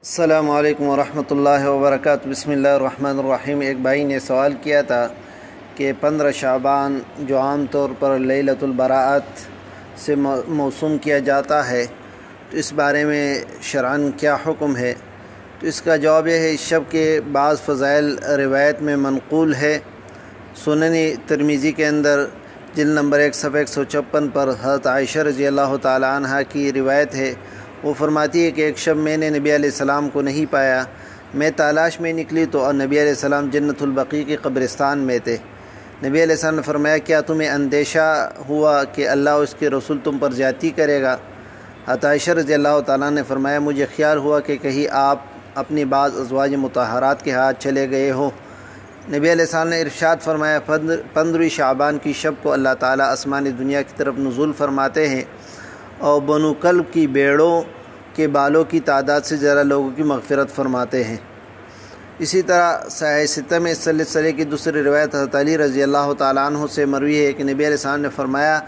السلام علیکم ورحمۃ اللہ وبرکاتہ۔ بسم اللہ الرحمن الرحیم۔ ایک بھائی نے سوال کیا تھا کہ 15 شعبان جو عام طور پر لیلۃ البراءت سے موسوم کیا جاتا ہے، تو اس بارے میں شرعاً کیا حکم ہے؟ تو اس کا جواب یہ ہے، اس شب کے بعض فضائل روایت میں منقول ہے۔ سنن ترمذی کے اندر جلد نمبر 1 صفحہ 156 پر حضرت عائشہ رضی اللہ تعالی عنہ کی روایت ہے۔ وہ فرماتی ہے کہ ایک شب میں نے نبی علیہ السلام کو نہیں پایا، میں تلاش میں نکلی تو نبی علیہ السلام جنت البقیع کے قبرستان میں تھے۔ نبی علیہ السلام نے فرمایا، کیا تمہیں اندیشہ ہوا کہ اللہ اور اس کے رسول تم پر زیادتی کرے گا؟ حضرت عائشہ رضی اللہ تعالیٰ نے فرمایا، مجھے خیال ہوا کہ کہیں آپ اپنی بعض ازواج مطہرات کے ہاتھ چلے گئے ہو۔ نبی علیہ السلام نے ارشاد فرمایا، 15 شعبان کی شب کو اللہ تعالیٰ آسمان دنیا کی طرف نزول فرماتے ہیں اور بنو کلب کی بیڑوں کے بالوں کی تعداد سے ذرا لوگوں کی مغفرت فرماتے ہیں۔ اسی طرح صحیح ستہ میں اس سلسلے کی دوسری روایت حضرت علی رضی اللہ تعالیٰ عنہ سے مروی ہے کہ نبی علیہ السلام نے فرمایا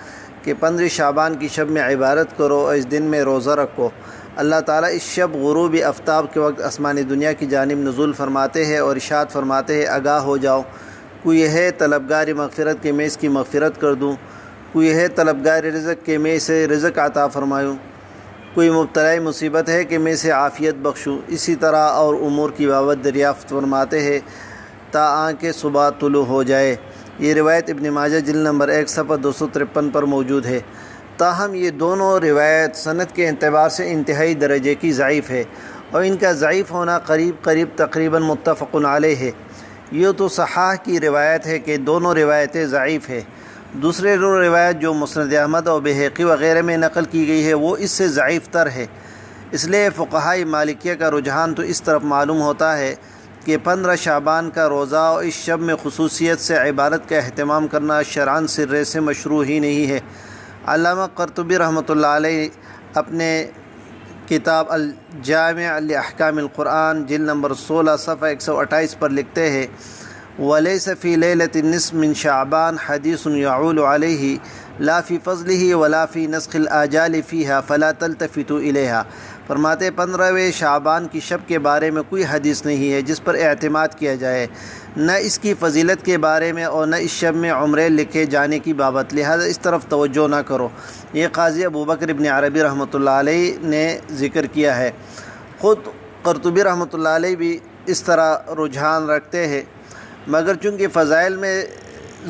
کہ 15 شعبان کی شب میں عبادت کرو اور اس دن میں روزہ رکھو۔ اللہ تعالیٰ اس شب غروب آفتاب کے وقت آسمان دنیا کی جانب نزول فرماتے ہیں اور ارشاد فرماتے ہیں، آگاہ ہو جاؤ، کوئی ہے طلبگار مغفرت کہ میں اس کی مغفرت کر دوں، کوئی ہے طلبگار رزق کہ میں اسے رزق عطا فرماؤں، کوئی مبتلا مصیبت ہے کہ میں اسے عافیت بخشوں۔ اسی طرح اور امور کی بابت دریافت فرماتے ہیں تا آنکہ صبح طلوع ہو جائے۔ یہ روایت ابن ماجہ جلد نمبر 1 صفحہ 253 پر موجود ہے۔ تاہم یہ دونوں روایت سند کے اعتبار سے انتہائی درجے کی ضعیف ہے اور ان کا ضعیف ہونا قریب تقریباً متفق علیہ ہے۔ یہ تو صحاح کی روایت ہے کہ دونوں روایتیں ضعیف ہیں۔ دوسرے روایت جو مسند احمد اور بہقی وغیرہ میں نقل کی گئی ہے وہ اس سے ضعیف تر ہے۔ اس لیے فقہائے مالکیہ کا رجحان تو اس طرف معلوم ہوتا ہے کہ 15 شعبان کا روزہ اور اس شب میں خصوصیت سے عبادت کا اہتمام کرنا شرعاً سرے سے مشروع ہی نہیں ہے۔ علامہ قرطبی رحمۃ اللہ علیہ اپنے کتاب الجامع لاحکام القرآن جلد نمبر 16 صفحہ 128 پر لکھتے ہیں، وَلَيْسَ فِي لَيْلَةِ النِّصْفِ مِنْ شَعْبَانَ حَدِيثٌ يَعُولُ عَلَيْهِ لَا فِي فَضْلِهِ وَلَا فِي نَسْخِ الْآجَالِ فِيهَا فَلَا تَلْتَفِتُوا إِلَيْهَا۔ فرماتے 15ویں شعبان کی شب کے بارے میں کوئی حدیث نہیں ہے جس پر اعتماد کیا جائے، نہ اس کی فضیلت کے بارے میں اور نہ اس شب میں عمرے لکھے جانے کی بابت، لہذا اس طرف توجہ نہ کرو۔ یہ قاضی ابوبکر ابن عربی رحمۃ اللہ علیہ نے ذکر کیا ہے۔ خود قرطبی رحمۃ اللہ علیہ بھی اس طرح رجحان رکھتے ہیں، مگر چونکہ فضائل میں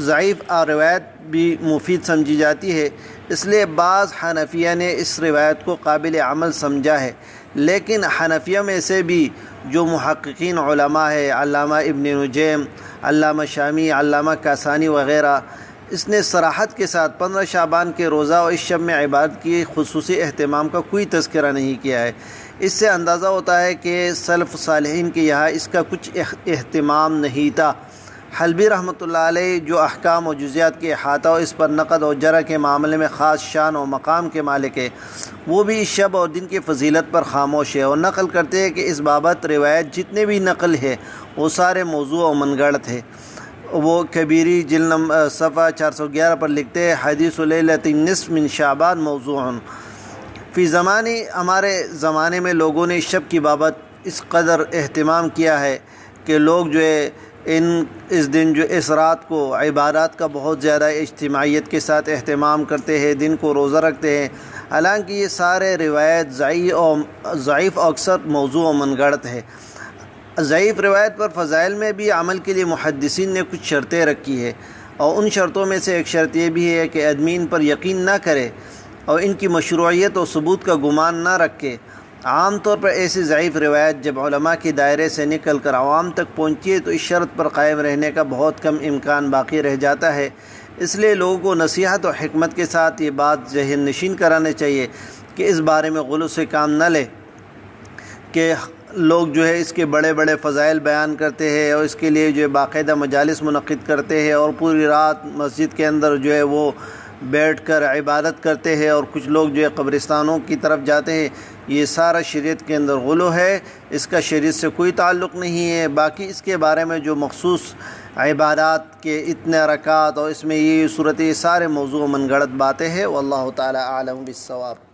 ضعیف روایت بھی مفید سمجھی جاتی ہے، اس لیے بعض حنفیہ نے اس روایت کو قابل عمل سمجھا ہے۔ لیکن حنفیہ میں سے بھی جو محققین علماء ہے، علامہ ابن نجیم، علامہ شامی، علامہ کاسانی وغیرہ، اس نے صراحت کے ساتھ 15 شعبان کے روزہ اور اس شب میں عبادت کی خصوصی اہتمام کا کوئی تذکرہ نہیں کیا ہے۔ اس سے اندازہ ہوتا ہے کہ سلف صالحین کے یہاں اس کا کچھ اہتمام نہیں تھا۔ حلبی رحمۃ اللہ علیہ جو احکام و جزیات کے احاطہ اور اس پر نقد و جرح کے معاملے میں خاص شان و مقام کے مالک ہے، وہ بھی اس شب اور دن کی فضیلت پر خاموش ہے اور نقل کرتے ہیں کہ اس بابت روایت جتنے بھی نقل ہے وہ سارے موضوع و من گڑت ہے۔ وہ کبیری جلد نمبر صفحہ 411 پر لکھتے ہیں، حدیث لیلۃ النصف من شعبان موضوع۔ فی زمانے ہمارے زمانے میں لوگوں نے اس شب کی بابت اس قدر اہتمام کیا ہے کہ لوگ جو ہے اس دن جو اس رات کو عبادات کا بہت زیادہ اجتماعیت کے ساتھ اہتمام کرتے ہیں، دن کو روزہ رکھتے ہیں، حالانکہ یہ سارے روایت ضعیف اور اکثر موضوع و من گڑت ہے۔ ضعیف روایت پر فضائل میں بھی عمل کے لیے محدثین نے کچھ شرطیں رکھی ہے، اور ان شرطوں میں سے ایک شرط یہ بھی ہے کہ آدمی ان پر یقین نہ کرے اور ان کی مشروعیت و ثبوت کا گمان نہ رکھے۔ عام طور پر ایسی ضعیف روایت جب علماء کے دائرے سے نکل کر عوام تک پہنچی ہے تو اس شرط پر قائم رہنے کا بہت کم امکان باقی رہ جاتا ہے۔ اس لیے لوگوں کو نصیحت و حکمت کے ساتھ یہ بات ذہن نشین کرانے چاہیے کہ اس بارے میں غلو سے کام نہ لے کہ لوگ جو ہے اس کے بڑے بڑے فضائل بیان کرتے ہیں اور اس کے لیے جو ہے باقاعدہ مجالس منعقد کرتے ہیں اور پوری رات مسجد کے اندر جو ہے وہ بیٹھ کر عبادت کرتے ہیں، اور کچھ لوگ جو ہے قبرستانوں کی طرف جاتے ہیں۔ یہ سارا شریعت کے اندر غلو ہے، اس کا شریعت سے کوئی تعلق نہیں ہے۔ باقی اس کے بارے میں جو مخصوص عبادات کے اتنے رکعات اور اس میں یہ صورت، یہ سارے موضوع من گڑت باتیں ہیں۔ واللہ تعالی اعلم بالصواب۔